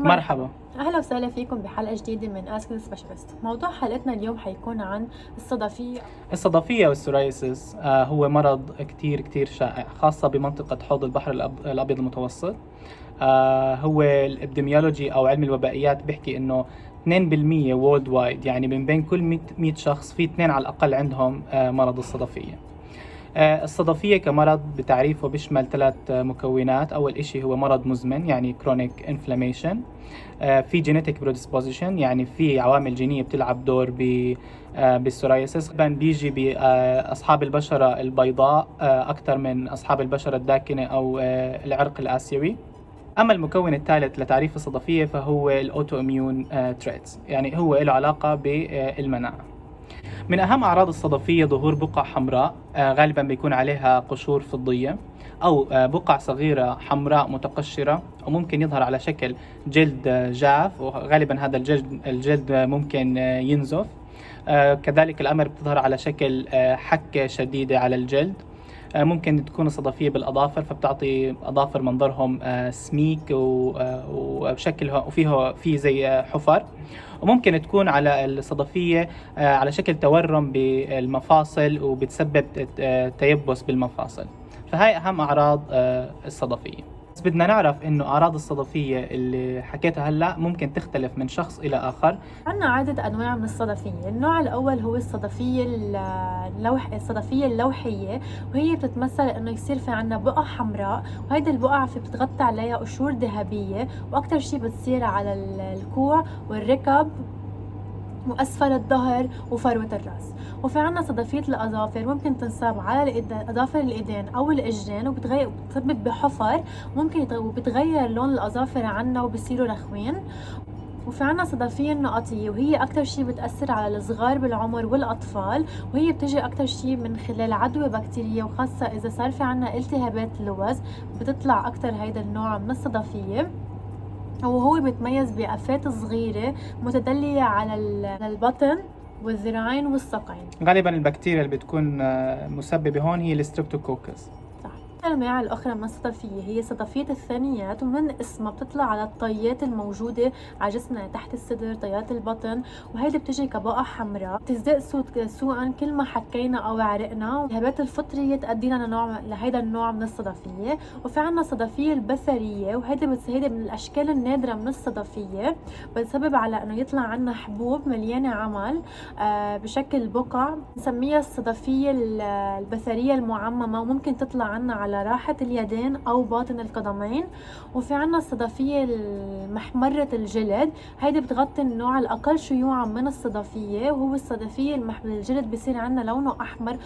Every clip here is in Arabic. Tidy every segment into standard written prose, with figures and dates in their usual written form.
مرحبا. أهلا وسهلا فيكم بحلقة جديدة من اسك سبيشالست. موضوع حلقتنا اليوم حيكون عن الصدفية. الصدفية والسورايسيس هو مرض كتير شائع، خاصة بمنطقة حوض البحر الأبيض المتوسط. هو الابديميولوجي أو علم الوبائيات بيحكي إنه 2% وورلد وايد، يعني من بين كل 100 شخص في 2 على الأقل عندهم مرض الصدفية. الصدفية كمرض بتعريفه بيشمل 3 مكونات. أول إشي هو مرض مزمن، يعني chronic inflammation. في genetic predisposition، يعني في عوامل جينية بتلعب دور بالسورايسيس. بيجي بأصحاب البشرة البيضاء أكثر من أصحاب البشرة الداكنة أو العرق الآسيوي. أما المكون الثالث لتعريف الصدفية فهو الأوتو إميون تريتس، يعني هو له علاقة بالمناعة. من أهم أعراض الصدفية ظهور بقع حمراء، غالبا بيكون عليها قشور فضية، أو بقع صغيرة حمراء متقشرة، وممكن يظهر على شكل جلد جاف، وغالبا هذا الجلد ممكن ينزف. كذلك الأمر بتظهر على شكل حكة شديدة على الجلد. ممكن تكون الصدفية بالأظافر، فبتعطي أظافر منظرهم سميك وبشكل وفيه زي حفر. وممكن تكون على الصدفية على شكل تورم بالمفاصل، وبتسبب تيبس بالمفاصل. فهاي أهم أعراض الصدفية. بس بدنا نعرف إنه أعراض الصدفية اللي حكيتها هلأ ممكن تختلف من شخص إلى آخر. عنا عدة أنواع من الصدفية. النوع الأول هو الصدفية اللوحية، وهي بتتمثل إنه يصير في عنا بقع حمراء، وهيدا البقع بتغطي عليها قشور ذهبية، وأكتر شي بتصير على الكوع والركب وأسفل الظهر وفروة الرأس. وفي عنا صدفية الأظافر، ممكن تنصاب على أظافر الإيدين أو الإجرين، وبتسبب بحفر، وبتغير لون الأظافر عنا وبصيروا رخوين. وفي عنا صدفية النقطية، وهي أكتر شي بتأثر على الصغار بالعمر والأطفال، وهي بتجي أكتر شي من خلال عدوى بكتيرية، وخاصة إذا صار في عنا التهابات اللوز بتطلع أكتر هيدا النوع من الصدفية. وهو بيتميز بآفات صغيرة متدلية على البطن والذراعين والساقين. غالبا البكتيريا اللي بتكون مسببة هون هي الستريبتوكوكس. الأنواع الأخرى من الصدفية هي صدفية الثانيات، ومن اسمها بتطلع على الطيات الموجودة على جسمنا تحت الصدر، طيات البطن، وهيدي بتجي كبقع حمراء بتزداد سوءا كل ما حكينا أو عرقنا. الالتهابات الفطرية تؤدي لنا لهيدا النوع من الصدفية. وفي عنا صدفية البثرية، وهيدي من الأشكال النادرة من الصدفية، بتسبب على إنه يطلع عنا حبوب مليانة عمل بشكل بقع، نسميها الصدفية البثرية المعممة، وممكن تطلع عنا على راحة اليدين أو باطن القدمين. وفي عنا الصدفية محمرة الجلد، هيدي بتغطي النوع الأقل شيوعا من الصدفية، وهو الصدفية الجلد بيصير عنا لونه أحمر،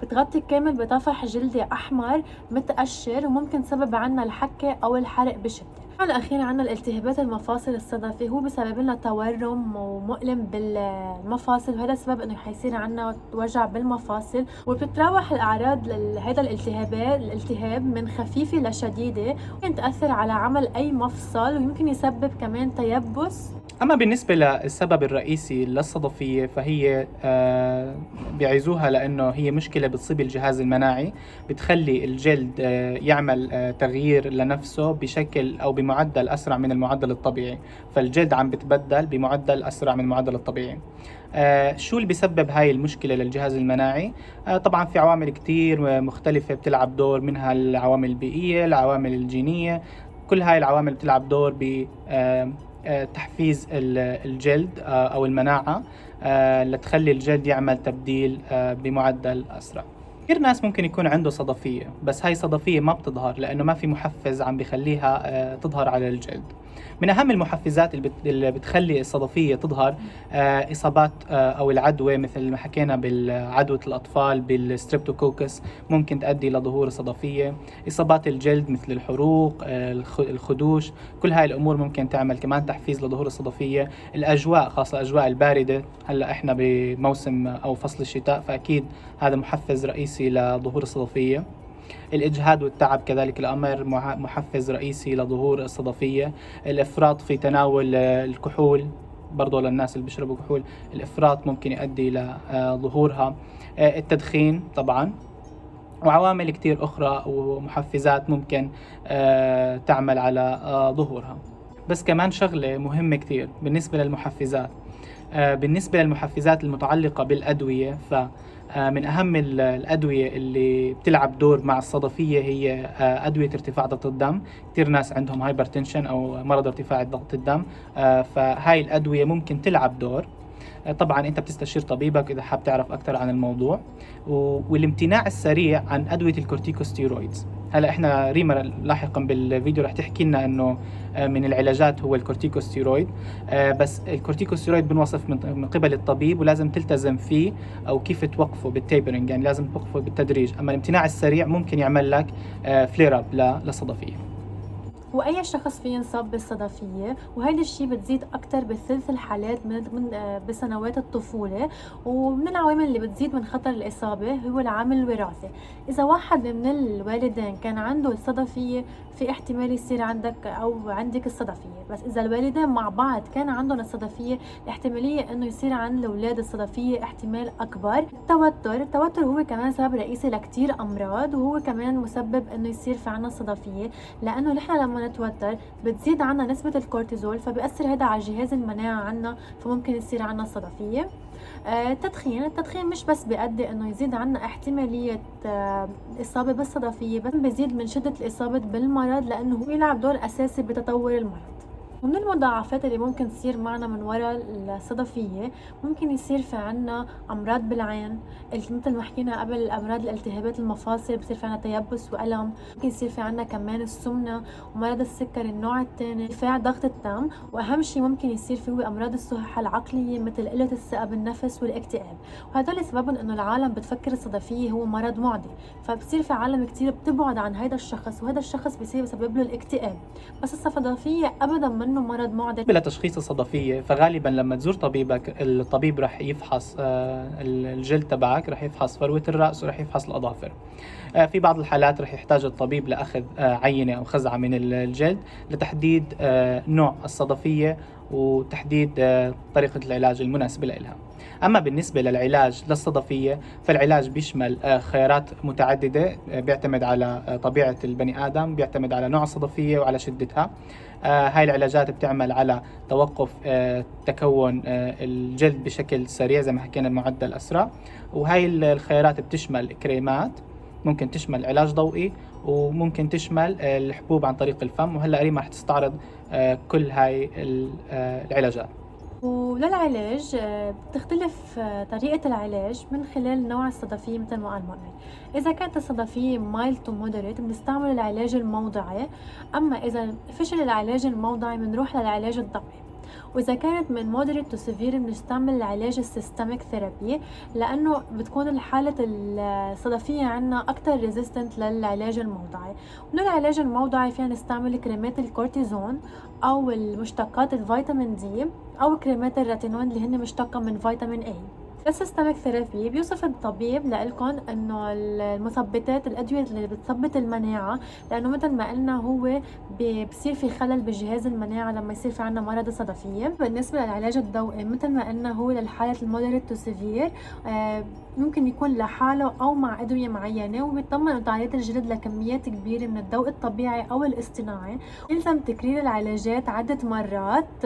بتغطي كامل بطفح جلدي أحمر متقشر، وممكن تسبب عنا الحكة أو الحرق بشدة. الأخير عنا الالتهابات المفاصل الصدفي، هو بسبب لنا تورم ومؤلم بالمفاصل، وهذا السبب انه حيصير عنا وجع بالمفاصل. وبتتراوح الأعراض لهذا الالتهاب من خفيفة لشديدة، ممكن تأثر على عمل أي مفصل، ويمكن يسبب كمان تيبس. أما بالنسبة للسبب الرئيسي للصدفية فهي بيعيزوها لأنه هي مشكلة بتصيب الجهاز المناعي، بتخلي الجلد يعمل تغيير لنفسه بشكل أو بمعدل أسرع من المعدل الطبيعي، فالجلد عم بتبدل بمعدل أسرع من المعدل الطبيعي. شو اللي بيسبب هاي المشكلة للجهاز المناعي؟ طبعا في عوامل كتير مختلفة بتلعب دور، منها العوامل البيئية، العوامل الجينية. كل هاي العوامل بتلعب دور ب تحفيز الجلد أو المناعة لتخلي الجلد يعمل تبديل بمعدل أسرع. كثير ناس ممكن يكون عنده صدفية، بس هاي صدفية ما بتظهر لأنه ما في محفز عم بيخليها تظهر على الجلد. من أهم المحفزات اللي بتخلي الصدفية تظهر إصابات أو العدوى، مثل ما حكينا بالعدوى الأطفال بالستريبتوكوكس ممكن تؤدي لظهور الصدفية. إصابات الجلد مثل الحروق، الخدوش، كل هاي الأمور ممكن تعمل كمان تحفيز لظهور الصدفية. الأجواء، خاصة الأجواء الباردة، هلأ إحنا بموسم أو فصل الشتاء، فأكيد هذا محفز رئيسي لظهور الصدفية. الإجهاد والتعب كذلك الأمر محفز رئيسي لظهور الصدفية. الإفراط في تناول الكحول، برضو للناس اللي بيشربوا كحول، الإفراط ممكن يؤدي لظهورها. التدخين طبعا، وعوامل كتير أخرى ومحفزات ممكن تعمل على ظهورها. بس كمان شغلة مهمة كتير بالنسبة للمحفزات. بالنسبة للمحفزات المتعلقة بالأدوية، فمن أهم الأدوية اللي بتلعب دور مع الصدفية هي أدوية ارتفاع ضغط الدم. كتير ناس عندهم هايبرتنشن أو مرض ارتفاع ضغط الدم، فهاي الأدوية ممكن تلعب دور. طبعا انت بتستشير طبيبك اذا حاب تعرف اكثر عن الموضوع. والامتناع السريع عن ادويه الكورتيكوستيرويدز. هلا احنا ريما لاحقا بالفيديو رح تحكي لنا انه من العلاجات هو الكورتيكوستيرويد. بس الكورتيكوستيرويد بنوصف من قبل الطبيب ولازم تلتزم فيه، او كيف توقفه بالتيبرنج، يعني لازم توقفه بالتدريج. اما الامتناع السريع ممكن يعمل لك فلير اب للصدفيه. واي شخص فيه ينصاب بالصدفيه، وهيدا الشيء بتزيد اكثر بثلث الحالات من بسنوات الطفوله. ومن العوامل اللي بتزيد من خطر الاصابه هو العامل الوراثي. اذا واحد من الوالدين كان عنده الصدفيه، في احتمال يصير عندك او عندك الصدفيه. بس اذا الوالدين مع بعض كان عندهم الصدفيه، الاحتماليه انه يصير عند الاولاد الصدفيه احتمال اكبر. التوتر هو كمان سبب رئيسي لكتير امراض، وهو كمان مسبب انه يصير في عنا الصدفيه، لانه نحن لما نتوتر بتزيد عنا نسبة الكورتيزول، فبيأثر هذا على جهاز المناعة عنا، فممكن يصير عنا الصدفية. التدخين مش بس بيؤدي انه يزيد عنا احتمالية الإصابة بالصدفية، بس بيزيد من شدة الإصابة بالمرض، لأنه هو يلعب دور أساسي بتطور المرض. ومن المضاعفات اللي ممكن تصير معنا من وراء الصدفية، ممكن يصير في عنا أمراض بالعين، مثل ما حكينا قبل، أمراض الالتهابات المفاصل، بصير في عنا تيبس وألم. ممكن يصير في عنا كمان السمنة ومرض السكر النوع الثاني، ارتفاع ضغط الدم، وأهم شيء ممكن يصير فيه أمراض الصحة العقلية مثل قلة الثقة بالنفس والاكتئاب. وهدول سببهم إنه العالم بتفكر الصدفية هو مرض معدي، فبصير في عالم كتير بتبعد عن هيدا الشخص، وهذا الشخص بيصير بسبب له الاكتئاب. بس الصدفية أبدا منه مرض معدي. بلا تشخيص الصدفية، فغالبا لما تزور طبيبك الطبيب رح يفحص الجلد تبعك، رح يفحص فروة الرأس، ورح يفحص الأظافر. في بعض الحالات رح يحتاج الطبيب لأخذ عينة أو خزعة من الجلد لتحديد نوع الصدفية وتحديد طريقة العلاج المناسبة لها. أما بالنسبة للعلاج للصدفية، فالعلاج بيشمل خيارات متعددة، بيعتمد على طبيعة البني آدم، بيعتمد على نوع الصدفية وعلى شدتها. هاي العلاجات بتعمل على توقف تكون الجلد بشكل سريع زي ما حكينا، المعدل أسرع. وهاي الخيارات بتشمل كريمات، ممكن تشمل علاج ضوئي، وممكن تشمل الحبوب عن طريق الفم. وهلا ريما رح تستعرض كل هاي العلاجات. وللعلاج بتختلف طريقة العلاج من خلال نوع الصدفية. مثل ما قال مؤمن، إذا كانت الصدفية mild to moderate بنستعمل العلاج الموضعي، أما إذا فشل العلاج الموضعي بنروح للعلاج الضوئي. وإذا كانت من moderate to severe بنستعمل العلاج السيستميك ثيرابي، لأنه بتكون حالة الصدفية عنا أكتر resistant للعلاج الموضعي. وللعلاج الموضعي فينا نستعمل كريمات الكورتيزون أو المشتقات الفيتامين دي أو كريمات الريتينول اللي هن مشتقة من فيتامين A. السيستميك ثيرابي بيوصف الطبيب لكم انه المثبتات، الادويه اللي بتثبت المناعه، لانه مثل ما قلنا هو بصير في خلل بجهاز المناعه لما يصير في عنا مرض الصدفيه. بالنسبه للعلاج الضوئي مثل ما قلنا هو للحاله المودريت تو سيفير، ممكن يكون لحاله او مع ادويه معينه، وبيطمن تعريض الجلد لكميات كبيره من الضوء الطبيعي او الاصطناعي. يلزم تكرير العلاجات عده مرات،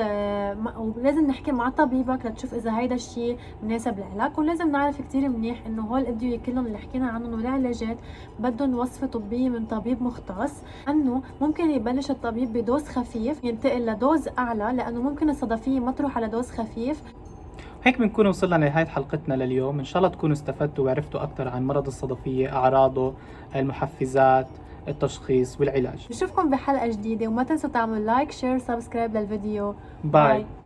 ولازم نحكي مع طبيبك لتشوف اذا هيدا الشيء مناسب لك. ولازم نعرف كتير منيح انه هول الادويه كلهم اللي حكينا عنهم والعلاجات بدهم وصفه طبيه من طبيب مختص، انه ممكن يبلش الطبيب بدوز خفيف ينتقل لدوز اعلى، لانه ممكن الصدفيه ما تروح على دوز خفيف. هيك بنكون وصلنا لنهاية حلقتنا لليوم. إن شاء الله تكونوا استفدتوا وعرفتوا أكثر عن مرض الصدفية، أعراضه، المحفزات، التشخيص والعلاج. بشوفكم بحلقة جديدة، وما تنسوا تعملوا لايك شير سبسكرايب للفيديو. باي.